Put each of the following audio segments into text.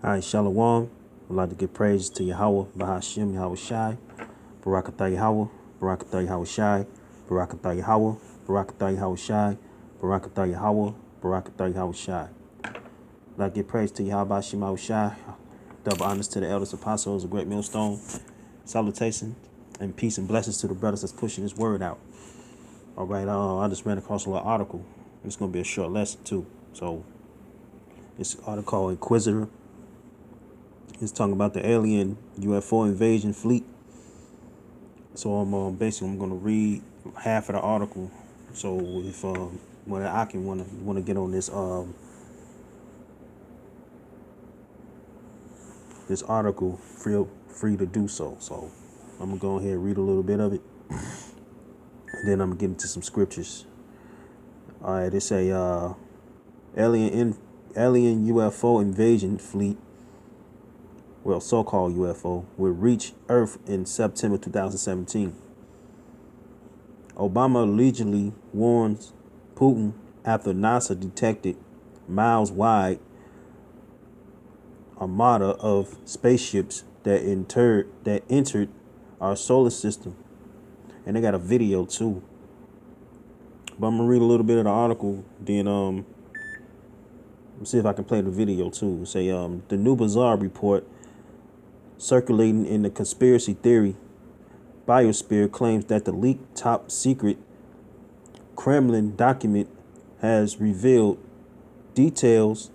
All right, Shalom. I'd like to give praise to Yahweh, Bahashim, Yahawashi, Barakatah Yahweh, Barakatah Yahawashi, Barakatah Yahweh, Barakatah Yahawashi, Barakatah Yahweh, Barakatah Yahawashi. I'd like to give praise to Yahweh, Bahashim, Yahawashi. Double honors to the elders, apostles, a great millstone. Salutation and peace and blessings to the brothers that's pushing this word out. All right, I just ran across a little article. It's going to be a short lesson, too. So, this article called Inquisitor. It's talking about the alien UFO invasion fleet. So I'm going to read half of the article. So if when I can want to get on this article, feel free to do so. So I'm gonna go ahead and read a little bit of it, and then I'm gonna get into some scriptures. All right, it's a alien UFO invasion fleet. Well, so-called UFO will reach Earth in September 2017. Obama allegedly warns Putin after NASA detected miles-wide armada of spaceships that entered our solar system, and they got a video too. But I'm gonna read a little bit of the article, then see if I can play the video too. Say the new bizarre report circulating in the conspiracy theory biosphere claims that the leaked top secret Kremlin document has revealed details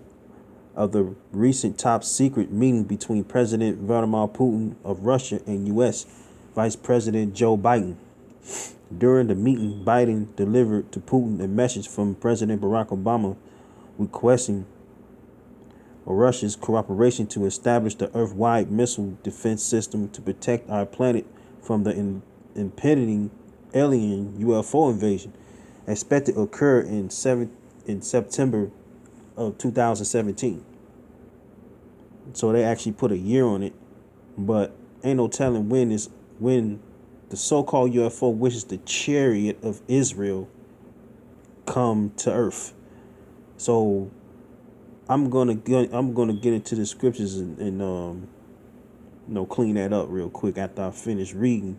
of the recent top secret meeting between President Vladimir Putin of Russia and U.S. Vice President Joe Biden. During the meeting, Biden delivered to Putin a message from President Barack Obama requesting Russia's cooperation to establish the Earth-wide missile defense system to protect our planet from the impending alien UFO invasion, expected to occur in September of 2017. So they actually put a year on it, but ain't no telling when the so-called UFO, which is the chariot of Israel, come to Earth. So I'm gonna get into the scriptures and clean that up real quick after I finish reading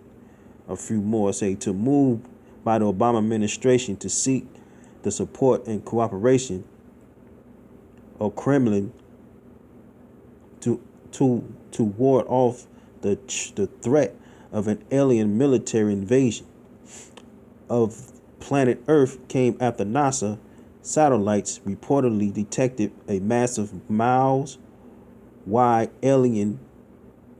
a few more. Say to move by the Obama administration to seek the support and cooperation of Kremlin to ward off the threat of an alien military invasion of planet Earth came after NASA satellites reportedly detected a massive miles-wide alien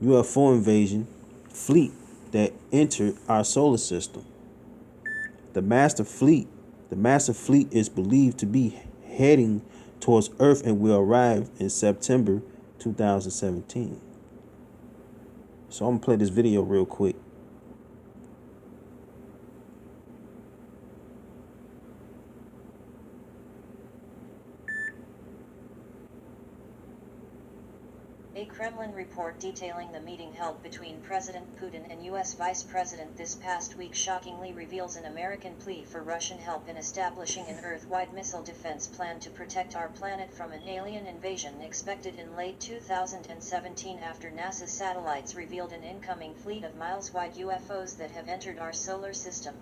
UFO invasion fleet that entered our solar system. The massive fleet is believed to be heading towards Earth and will arrive in September 2017. So I'm gonna play this video real quick. A Kremlin report detailing the meeting held between President Putin and U.S. Vice President this past week shockingly reveals an American plea for Russian help in establishing an Earth-wide missile defense plan to protect our planet from an alien invasion expected in late 2017 after NASA's satellites revealed an incoming fleet of miles-wide UFOs that have entered our solar system.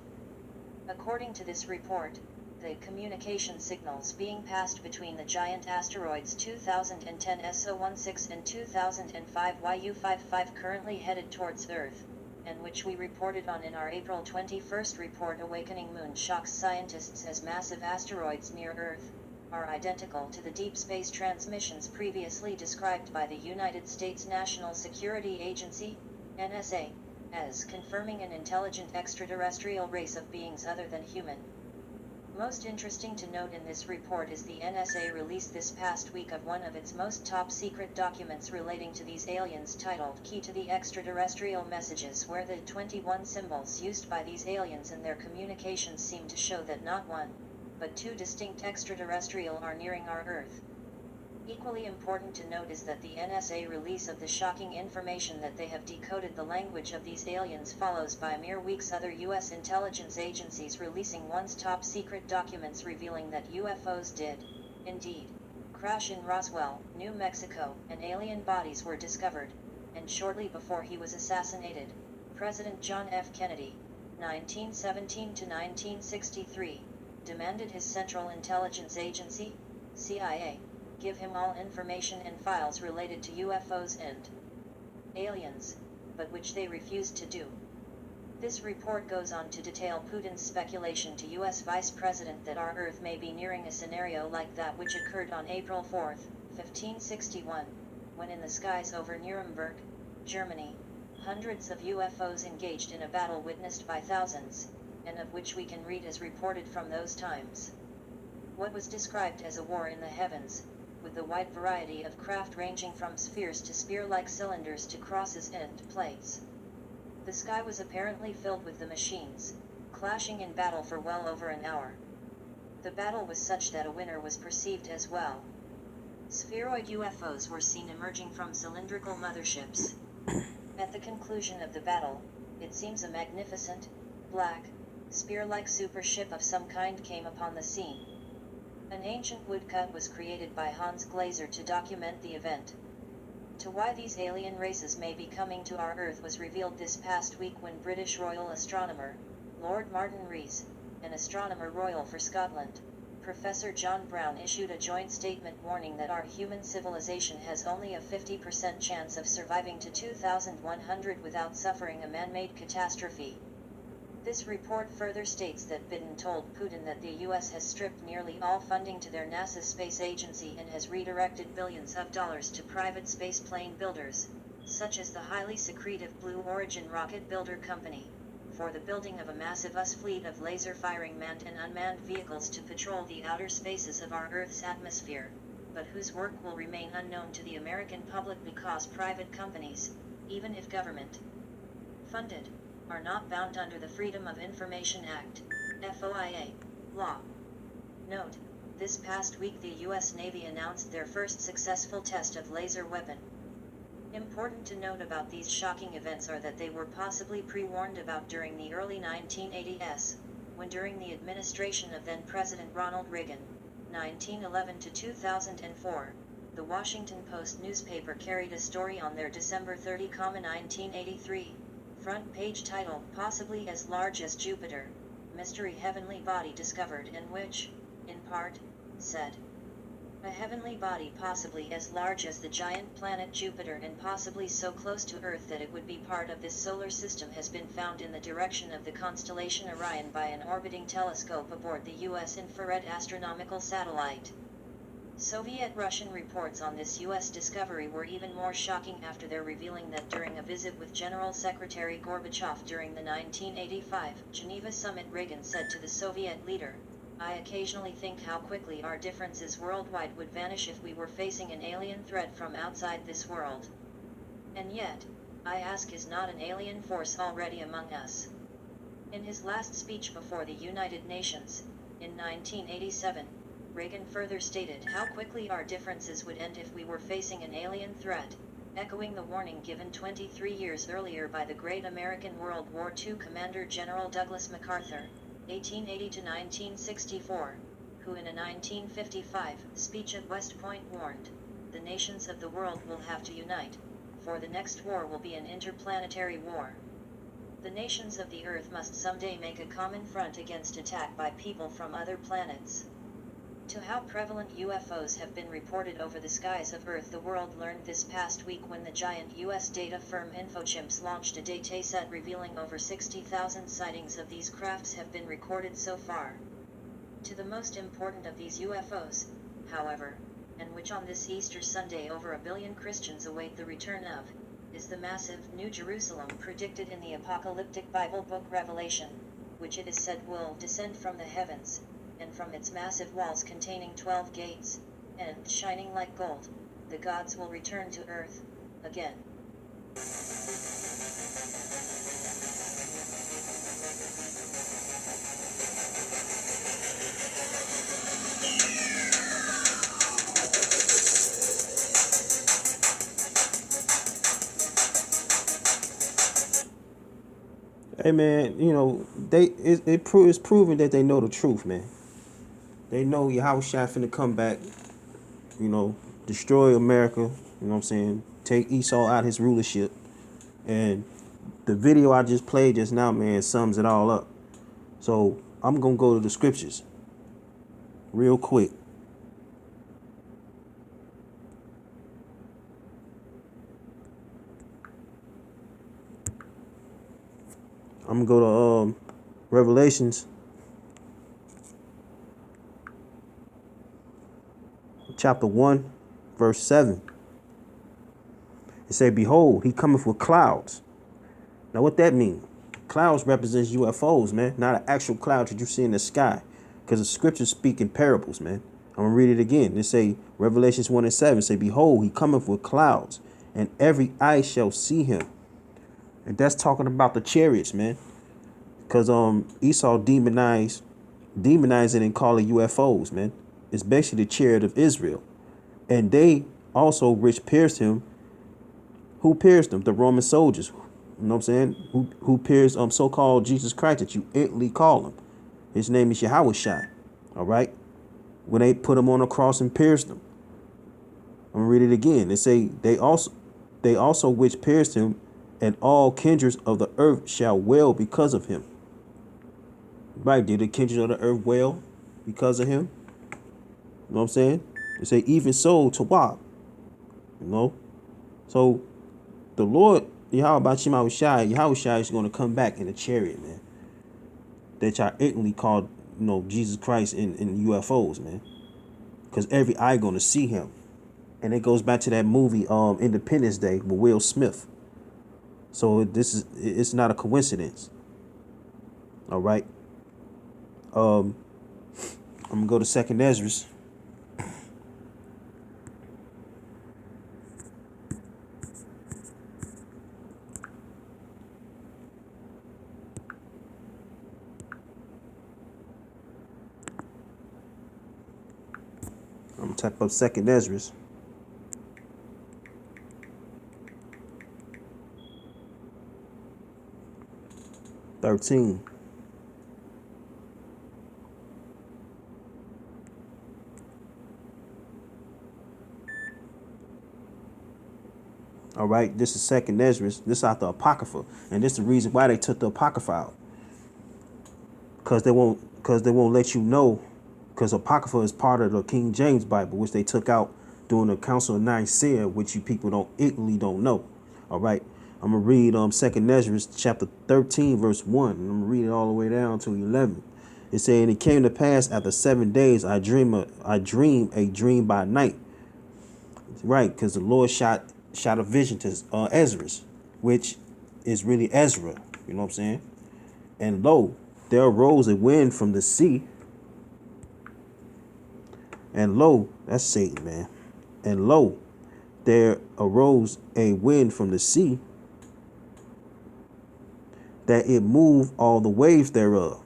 According to this report, the communication signals being passed between the giant asteroids 2010 SO16 and 2005 YU55 currently headed towards Earth, and which we reported on in our April 21st report Awakening Moon shocks scientists as massive asteroids near Earth, are identical to the deep space transmissions previously described by the United States National Security Agency, NSA, as confirming an intelligent extraterrestrial race of beings other than human. Most interesting to note in this report is the NSA release this past week of one of its most top-secret documents relating to these aliens titled Key to the Extraterrestrial Messages, where the 21 symbols used by these aliens in their communications seem to show that not one, but two distinct extraterrestrial are nearing our Earth. Equally important to note is that the NSA release of the shocking information that they have decoded the language of these aliens follows by mere weeks other U.S. intelligence agencies releasing once top-secret documents revealing that UFOs did, indeed, crash in Roswell, New Mexico, and alien bodies were discovered, and shortly before he was assassinated, President John F. Kennedy, 1917 to 1963, demanded his Central Intelligence Agency, CIA, give him all information and files related to UFOs and aliens, but which they refused to do. This report goes on to detail Putin's speculation to U.S. Vice President that our Earth may be nearing a scenario like that which occurred on April 4, 1561, when in the skies over Nuremberg, Germany, hundreds of UFOs engaged in a battle witnessed by thousands, and of which we can read as reported from those times. What was described as a war in the heavens, with a wide variety of craft ranging from spheres to spear-like cylinders to crosses and plates. The sky was apparently filled with the machines, clashing in battle for well over an hour. The battle was such that a winner was perceived as well. Spheroid UFOs were seen emerging from cylindrical motherships. At the conclusion of the battle, it seems a magnificent, black, spear-like supership of some kind came upon the scene. An ancient woodcut was created by Hans Glaser to document the event. To why these alien races may be coming to our Earth was revealed this past week when British Royal Astronomer, Lord Martin Rees, and Astronomer Royal for Scotland, Professor John Brown issued a joint statement warning that our human civilization has only a 50% chance of surviving to 2100 without suffering a man-made catastrophe. This report further states that Biden told Putin that the U.S. has stripped nearly all funding to their NASA space agency and has redirected billions of dollars to private spaceplane builders, such as the highly secretive Blue Origin rocket builder company, for the building of a massive US fleet of laser-firing manned and unmanned vehicles to patrol the outer spaces of our Earth's atmosphere, but whose work will remain unknown to the American public because private companies, even if government-funded, are not bound under the Freedom of Information Act, FOIA, law. Note, this past week the U.S. Navy announced their first successful test of laser weapon. Important to note about these shocking events are that they were possibly pre-warned about during the early 1980s, when during the administration of then-President Ronald Reagan, 1911 to 2004, the Washington Post newspaper carried a story on their December 30, 1983, front page titled "Possibly as Large as Jupiter, Mystery Heavenly Body Discovered," in which, in part, said, "A heavenly body possibly as large as the giant planet Jupiter and possibly so close to Earth that it would be part of this solar system has been found in the direction of the constellation Orion by an orbiting telescope aboard the U.S. infrared astronomical satellite." Soviet-Russian reports on this U.S. discovery were even more shocking after their revealing that during a visit with General Secretary Gorbachev during the 1985 Geneva summit, Reagan said to the Soviet leader, "I occasionally think how quickly our differences worldwide would vanish if we were facing an alien threat from outside this world. And yet, I ask, is not an alien force already among us?" In his last speech before the United Nations, in 1987, Reagan further stated how quickly our differences would end if we were facing an alien threat, echoing the warning given 23 years earlier by the great American World War II Commander General Douglas MacArthur, 1880 to 1964, who in a 1955 speech at West Point warned, "The nations of the world will have to unite, for the next war will be an interplanetary war. The nations of the Earth must someday make a common front against attack by people from other planets." To how prevalent UFOs have been reported over the skies of Earth, the world learned this past week when the giant U.S. data firm InfoChimps launched a dataset revealing over 60,000 sightings of these crafts have been recorded so far. To the most important of these UFOs, however, and which on this Easter Sunday over 1 billion Christians await the return of, is the massive New Jerusalem predicted in the apocalyptic Bible book Revelation, which it is said will descend from the heavens, and from its massive walls containing 12 gates, and shining like gold, the gods will return to earth, again. Hey man, it's proven that they know the truth, man. They know Yahawashi finna come back you know, destroy America, you know what I'm saying? Take Esau out his rulership. And the video I just played just now, man, sums it all up. So I'm going to go to the scriptures real quick. I'm going to go to Revelations chapter 1, verse 7. It say, behold, he cometh with clouds. Now what that mean? Clouds represents UFOs, man, not an actual cloud that you see in the sky. Because the scriptures speak in parables, man. I'm going to read it again. It say, Revelations 1 and 7, say, behold, he cometh with clouds, and every eye shall see him. And that's talking about the chariots, man. Because Esau demonized it and call it UFOs, man. It's basically the chariot of Israel. And they also, which pierced him. Who pierced him? The Roman soldiers. You know what I'm saying? Who pierced so-called Jesus Christ that you ignorantly call him. His name is Yahawashi. All right? When they put him on a cross and pierced him. I'm gonna read it again. They say they also which pierced him, and all kindreds of the earth shall wail because of him. Right? Did the kindreds of the earth wail because of him? You know what I'm saying? They say even so to Wab. You know? So the Lord, Yahawashi is going to come back in a chariot, man. That y'all ignorantly called, you know, Jesus Christ in UFOs, man. Because every eye going to see him. And it goes back to that movie, Independence Day with Will Smith. So it's not a coincidence. All right. I'm going to go to 2nd Ezra. I'm going to type up 2nd Ezra. (13). All right, this is 2nd Ezra. This is out the Apocrypha, and this is the reason why they took the Apocrypha out. Because they won't let you know, because Apocrypha is part of the King James Bible, which they took out during the Council of Nicaea, which you people don't know. All right, I'm gonna read 2nd Ezra chapter 13 verse 1. And I'm gonna read it all the way down to 11. It said, and it came to pass after 7 days I dream a dream by night. Right, because the Lord shot a vision to Ezra, which is really Ezra. You know what I'm saying? And lo, there arose a wind from the sea. And lo, that's Satan, man. And lo, there arose a wind from the sea, that it moved all the waves thereof.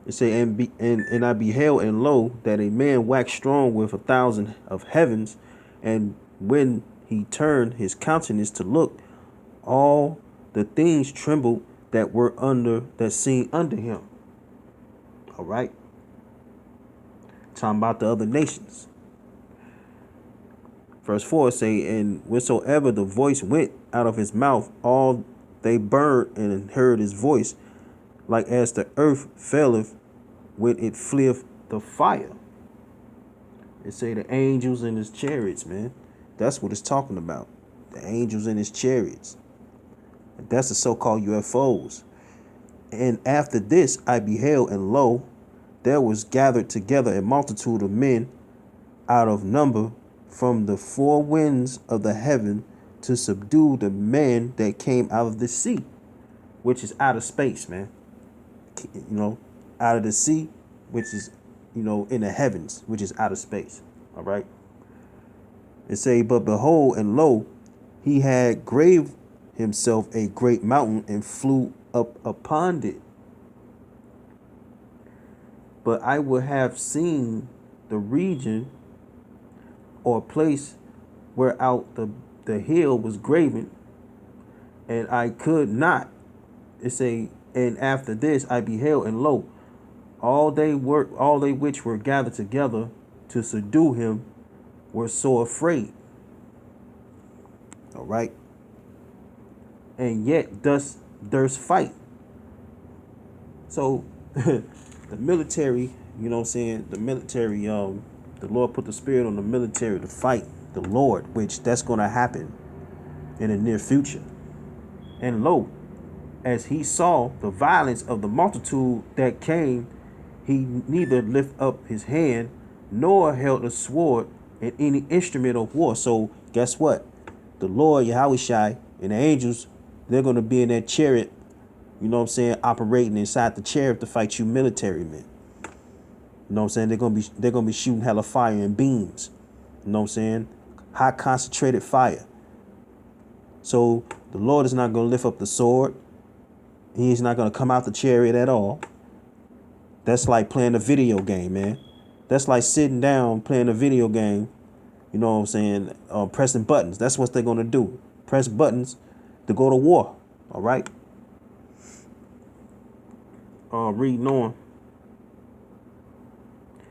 It say, and I beheld, and lo, that a man waxed strong with 1,000 of heavens, and when he turned his countenance to look, all the things trembled that were seen under him. All right. Talking about the other nations. Verse 4 say, and whensoever the voice went out of his mouth, all they burned and heard his voice, like as the earth faileth when it fleeth the fire. It say the angels in his chariots, man. That's what it's talking about. The angels in his chariots. That's the so-called UFOs. And after this I beheld, and lo, there was gathered together a multitude of men out of number from the four winds of the heaven to subdue the men that came out of the sea, which is out of space, man. You know, out of the sea, which is, you know, in the heavens, which is out of space. All right. It say, but behold, and lo, he had graved himself a great mountain and flew up upon it. But I would have seen the region or place whereout the hill was graven, and I could not. It say, and after this I beheld, and lo, All they which were gathered together to subdue him were so afraid. All right. And yet thus durst fight. So the military, you know what I'm saying? The military, the Lord put the spirit on the military to fight the Lord, which that's gonna happen in the near future. And lo, as he saw the violence of the multitude that came, he neither lift up his hand nor held a sword in any instrument of war. So guess what? The Lord Yahawashi and the angels, they're gonna be in that chariot, you know what I'm saying, operating inside the chariot to fight you military men. You know what I'm saying? They're gonna be shooting hella fire and beams. You know what I'm saying? High concentrated fire. So the Lord is not gonna lift up the sword. He's not gonna come out the chariot at all. That's like playing a video game, man. That's like sitting down playing a video game. You know what I'm saying? Pressing buttons. That's what they're gonna do. Press buttons to go to war. All right. Reading on.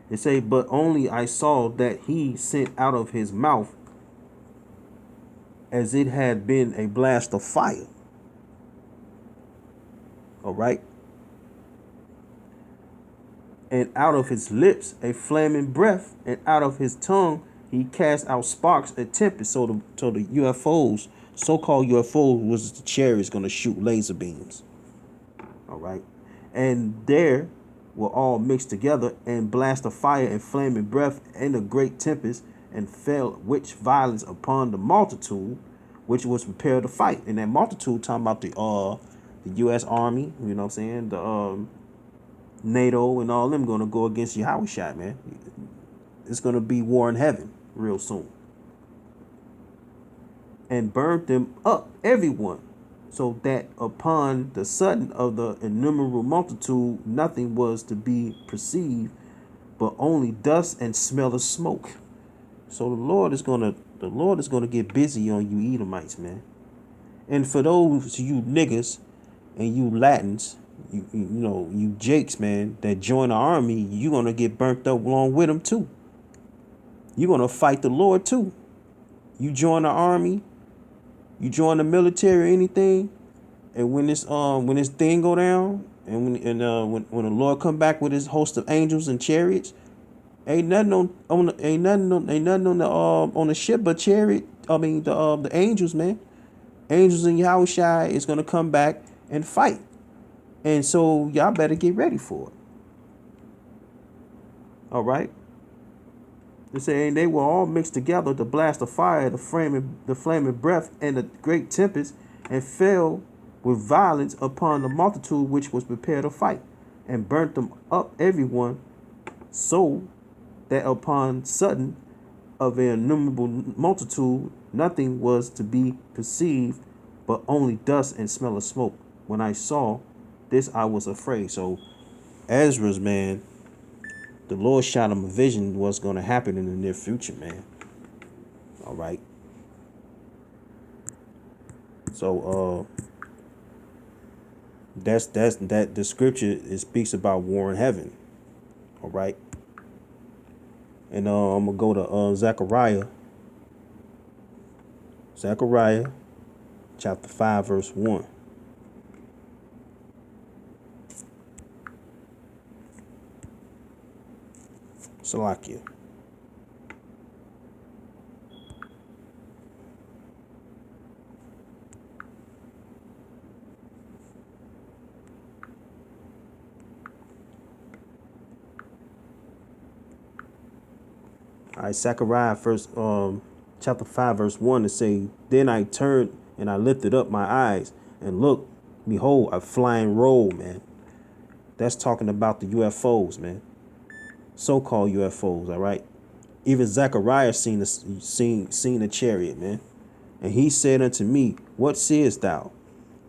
It say, but only I saw that he sent out of his mouth as it had been a blast of fire. All right. And out of his lips a flaming breath, and out of his tongue he cast out sparks and tempest. So the UFOs, so-called UFOs, was the chariots going to shoot laser beams. All right. And there were all mixed together, and blast of fire and flaming breath and a great tempest, and fell which violence upon the multitude which was prepared to fight. And that multitude talking about the US Army, you know what I'm saying? The NATO and all them gonna go against Yahawashi, man. It's gonna be war in heaven real soon. And burned them up, everyone, so that upon the sudden of the innumerable multitude nothing was to be perceived, but only dust and smell of smoke. So the Lord is gonna get busy on you Edomites, man. And for those you niggas and you Latins, you know, you Jakes, man, that join the army, you gonna get burnt up along with them too. You gonna fight the Lord too. You join the army, you join the military or anything, and when this thing go down, and when the Lord come back with his host of angels and chariots, ain't nothing on the ship but chariot. I mean the angels, man. Angels and Yahawashi is gonna come back and fight. And so y'all better get ready for it. All right. They say, and they were all mixed together, the blast of fire, the flaming breath, and the great tempest, and fell with violence upon the multitude which was prepared to fight, and burnt them up everyone, so that upon sudden of an innumerable multitude nothing was to be perceived, but only dust and smell of smoke. When I saw this, I was afraid. So Ezra's, man, the Lord shot him a vision what's going to happen in the near future, man. All right. So that's the scripture, it speaks about war in heaven. All right. And I'm gonna go to Zechariah chapter 5 verse 1. Salakia. All right, Zechariah first, chapter 5 verse 1, to say, then I turned and I lifted up my eyes and looked, behold, a flying roll, man. That's talking about the UFOs, man. So-called UFOs, all right. Even Zechariah seen a chariot, man. And he said unto me, what seest thou?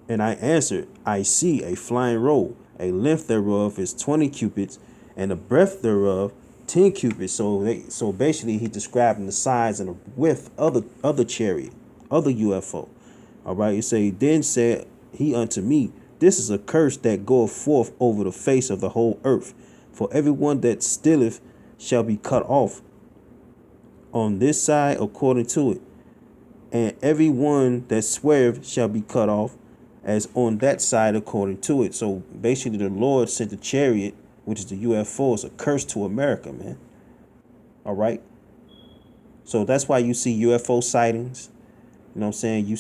And I answered, I see a flying roll. A length thereof is 20 cubits, and the breadth thereof 10 cubits. So basically he's describing the size and the width of the other chariot, other UFO. All right. You say, then said he unto me, this is a curse that goeth forth over the face of the whole earth, For everyone that stealeth shall be cut off on this side according to it, and every one that sweareth shall be cut off as on that side according to it. So basically the Lord sent the chariot, which is the UFO, as a curse to America, man. All right. So that's why you see UFO sightings. You know what I'm saying? You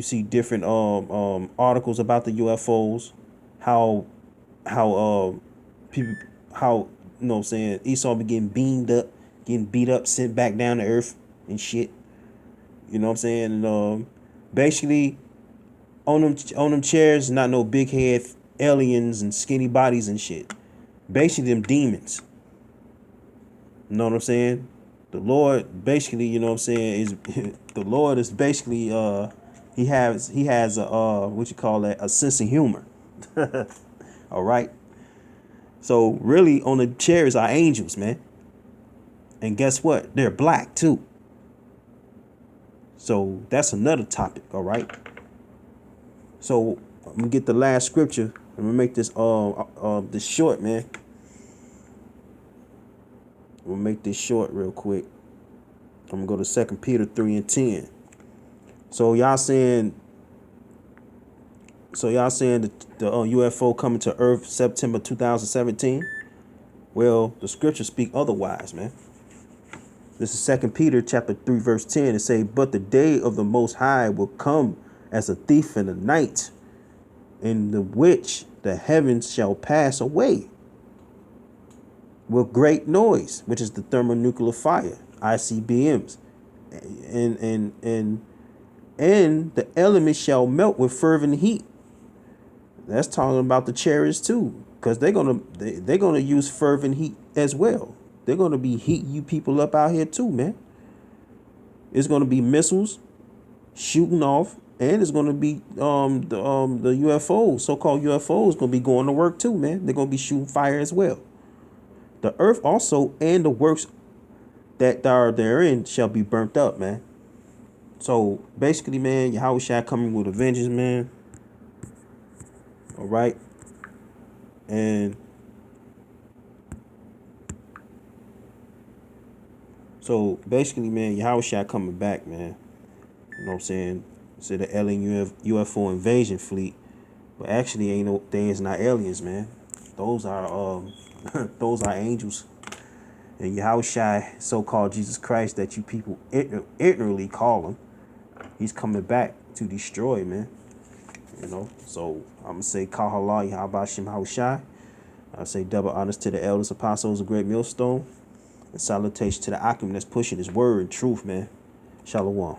see different articles about the UFOs, how people how you know what I'm saying Esau be getting beamed up, getting beat up, sent back down to earth and shit. You know what I'm saying? And basically on them chairs, not no big head aliens and skinny bodies and shit. Basically them demons. You know what I'm saying? The Lord basically, you know what I'm saying, is the Lord is basically he has a what you call that, a sense of humor. All right. So really on the chairs are angels, man. And guess what? They're black too. So that's another topic, all right? So I'm gonna get the last scripture. I'm gonna make this short, man. We'll make this short real quick. I'm gonna go to 2 Peter 3:10. So y'all saying that the UFO coming to Earth September 2017? Well, the scriptures speak otherwise, man. This is 2 Peter chapter 3 verse 10. It say, "But the day of the Most High will come as a thief in the night, in the which the heavens shall pass away with great noise," which is the thermonuclear fire, ICBMs, and the elements shall melt with fervent heat. That's talking about the chariots too, because they're gonna use fervent heat as well. They're gonna be heating you people up out here too, man. It's gonna be missiles shooting off, and it's gonna be the UFOs, so-called UFOs, gonna be going to work too, man. They're gonna be shooting fire as well. The earth also and the works that are therein shall be burnt up, man. So basically, man, Yahawashi coming with a vengeance, man. All right, and so basically, man, Yahawashi coming back, man. You know what I'm saying? It's the alien UFO invasion fleet, but actually they is not aliens, man. Those are those are angels. And Yahawashi, so-called Jesus Christ, that you people ignorantly call him, he's coming back to destroy, man. You know, so I'm gonna say Kahala Yahabashim Yahawashi. I say double honors to the elders, apostles, a great millstone, and salutation to the Akim that's pushing his word and truth, man. Shalom.